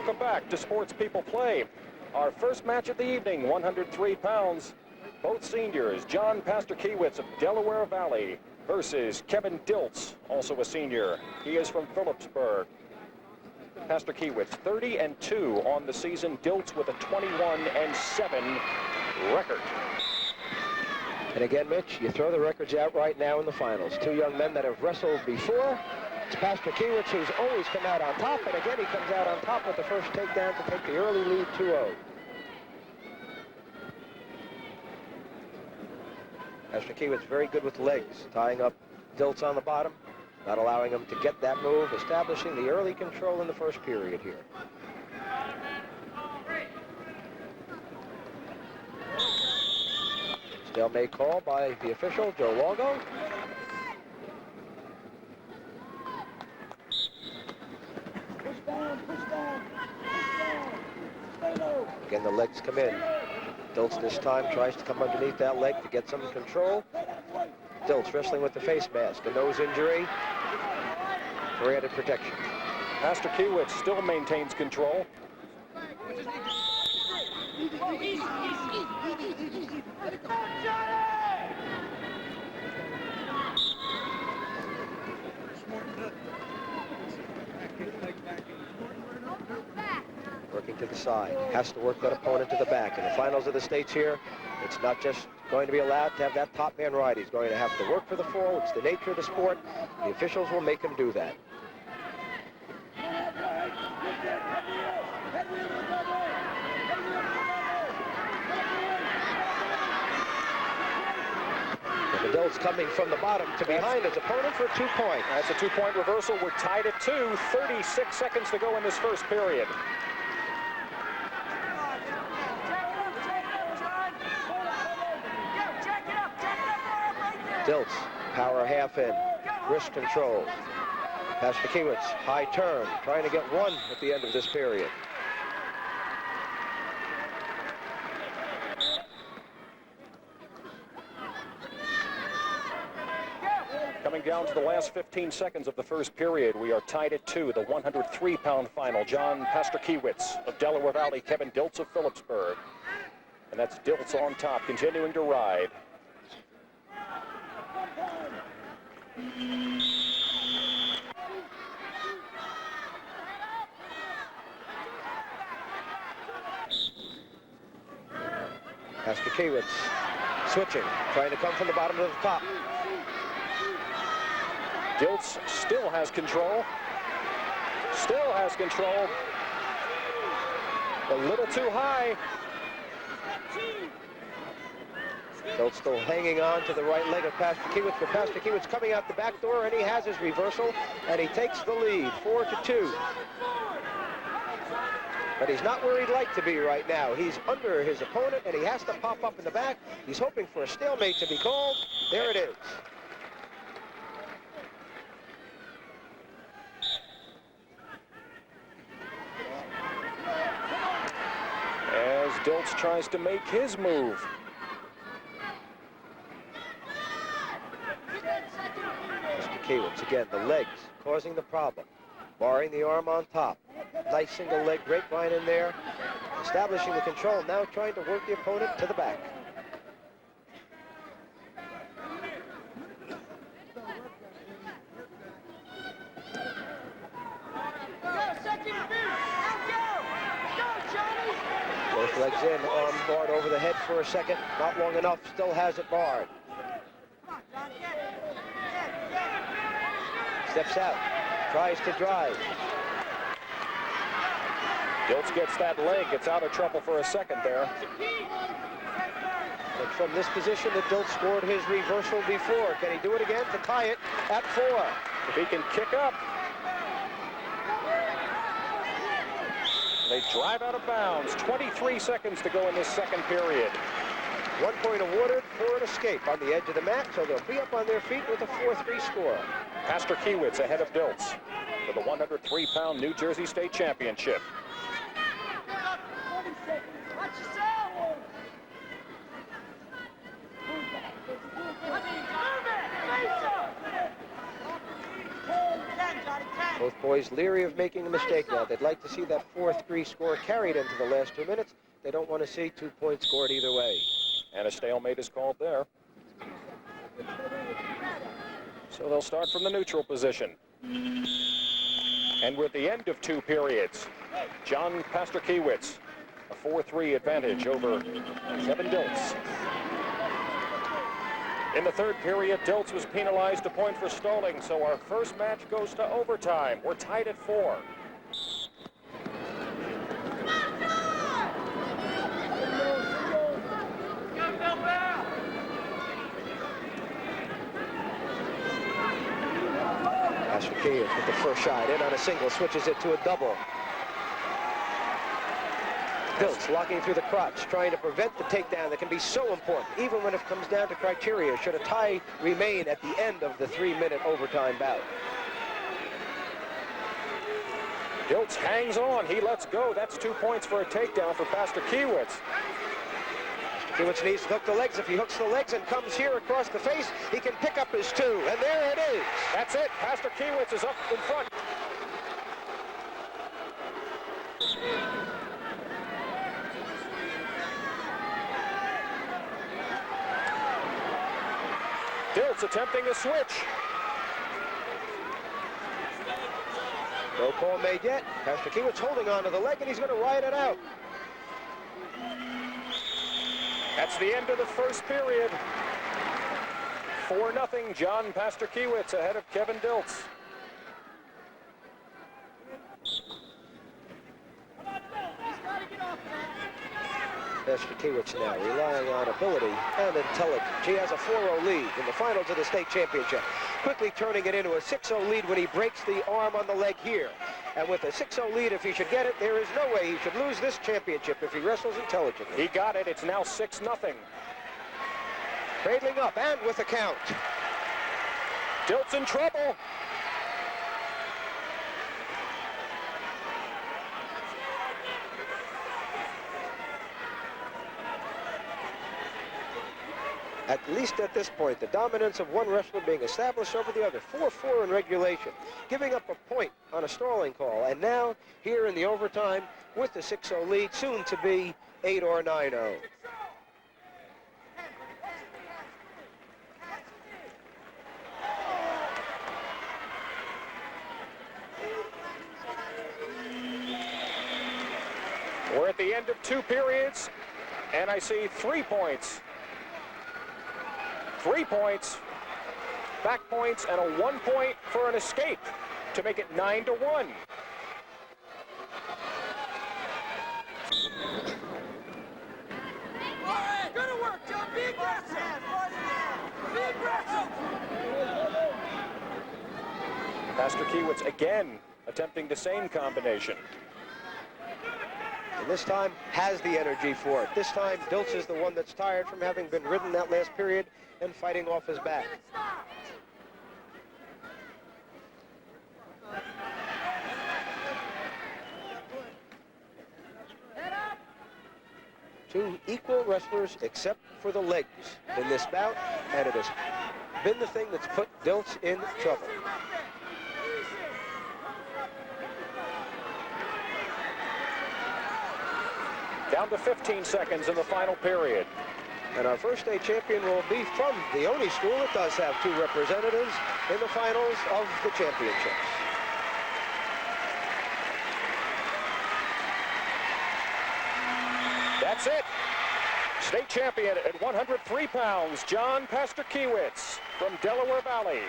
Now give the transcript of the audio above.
welcome back to Sports People Play. Our first match of the evening, 103 pounds. Both seniors, John Paskerkiewicz of Delaware Valley versus Kevin Dilts, also a senior. He is from Phillipsburg. Paskerkiewicz 30-2 on the season. Dilts with a 21-7 record. And again, Mitch, you throw the records out right now in the finals. Two young men that have wrestled before. It's Paskerkiewicz who's always come out on top, and again he comes out on top with the first takedown to take the early lead 2-0. Paskerkiewicz very good with legs, tying up Dilts on the bottom, not allowing him to get that move, establishing the early control in the first period here. Stalemate call by the official, Joe Longo. Again, the legs come in. Dilts this time tries to come underneath that leg to get some control. Dilts wrestling with the face mask, a nose injury for added protection. Paskerkiewicz still maintains control. Working to the side, has to work that opponent to the back. In the finals of the states here, it's not just going to be allowed to have that top man ride. He's going to have to work for the fall. It's the nature of the sport. The officials will make him do that. And the Dilts coming from the bottom to behind his opponent for 2 points. That's a 2-point reversal. We're tied at 2. 36 seconds to go in this first period. Dilts, power half in, wrist control. Paskerkiewicz, high turn, trying to get one at the end of this period. Coming down to the last 15 seconds of the first period, we are tied at 2, the 103-pound final. John Paskerkiewicz of Delaware Valley, Kevin Dilts of Phillipsburg. And that's Dilts on top, continuing to ride. Paskerkiewicz switching, trying to come from the bottom to the top. Dilts still has control. Still has control. A little too high. Dilts still hanging on to the right leg of Paskerkiewicz, but Paskerkiewicz coming out the back door, and he has his reversal, and he takes the lead, 4-2. But he's not where he'd like to be right now. He's under his opponent, and he has to pop up in the back. He's hoping for a stalemate to be called. There it is. As Dilts tries to make his move. Paskerkiewicz, again, the legs causing the problem. Barring the arm on top. Nice single leg grapevine in there. Establishing the control, now trying to work the opponent to the back. Both legs in, arm barred over the head for a second. Not long enough, still has it barred. Steps out, tries to drive. Dilts gets that leg, gets out of trouble for a second there. And from this position, the Dilts scored his reversal before. Can he do it again to tie it at 4? If he can kick up. They drive out of bounds. 23 seconds to go in this second period. 1 point awarded for an escape on the edge of the mat, so they'll be up on their feet with a 4-3 score. Paskerkiewicz ahead of Dilts for the 103-pound New Jersey State Championship. Both boys leery of making a mistake now. They'd like to see that 4-3 score carried into the last 2 minutes. They don't want to see 2 points scored either way. And a stalemate is called there. So they'll start from the neutral position. And with the end of 2 periods, John Paskerkiewicz, a 4-3 advantage over Kevin Dilts. In the 3rd period, Dilts was penalized a point for stalling, so our first match goes to overtime. We're tied at 4. Paskerkiewicz with the first shot in on a single, switches it to a double. Dilts locking through the crotch, trying to prevent the takedown that can be so important, even when it comes down to criteria. Should a tie remain at the end of the 3-minute overtime bout? Dilts hangs on. He lets go. That's 2 points for a takedown for Paskerkiewicz. Paskerkiewicz needs to hook the legs. If he hooks the legs and comes here across the face, he can pick up his 2. And there it is. That's it. Paskerkiewicz is up in front. Dilts attempting a switch. No call made yet. Paskerkiewicz holding on to the leg, and he's going to ride it out. That's the end of the first period. 4-0, John Paskerkiewicz ahead of Kevin Dilts. Paskerkiewicz now relying on ability and intelligence. He has a 4-0 lead in the finals of the state championship. Quickly turning it into a 6-0 lead when he breaks the arm on the leg here. And with a 6-0 lead, if he should get it, there is no way he should lose this championship if he wrestles intelligently. He got it. It's now 6-0. Cradling up and with a count. Dilts in trouble. At least at this point, the dominance of one wrestler being established over the other. 4-4 in regulation, giving up a point on a stalling call. And now, here in the overtime, with the 6-0 lead, soon to be 8 or 9-0. We're at the end of 2 periods, and I see 3 points. 3 points, back points, and a 1 point for an escape to make it 9-1. Good work, John. Be aggressive. Be aggressive. Paskerkiewicz again attempting the same combination. And this time has the energy for it. This time, Dilts is the one that's tired from having been ridden that last period and fighting off his back. Two equal wrestlers except for the legs in this bout, and it has been the thing that's put Dilts in trouble. Down to 15 seconds in the final period. And our first state champion will be from the Oni school. It does have 2 representatives in the finals of the championships. That's it. State champion at 103 pounds, John Paskerkiewicz from Delaware Valley.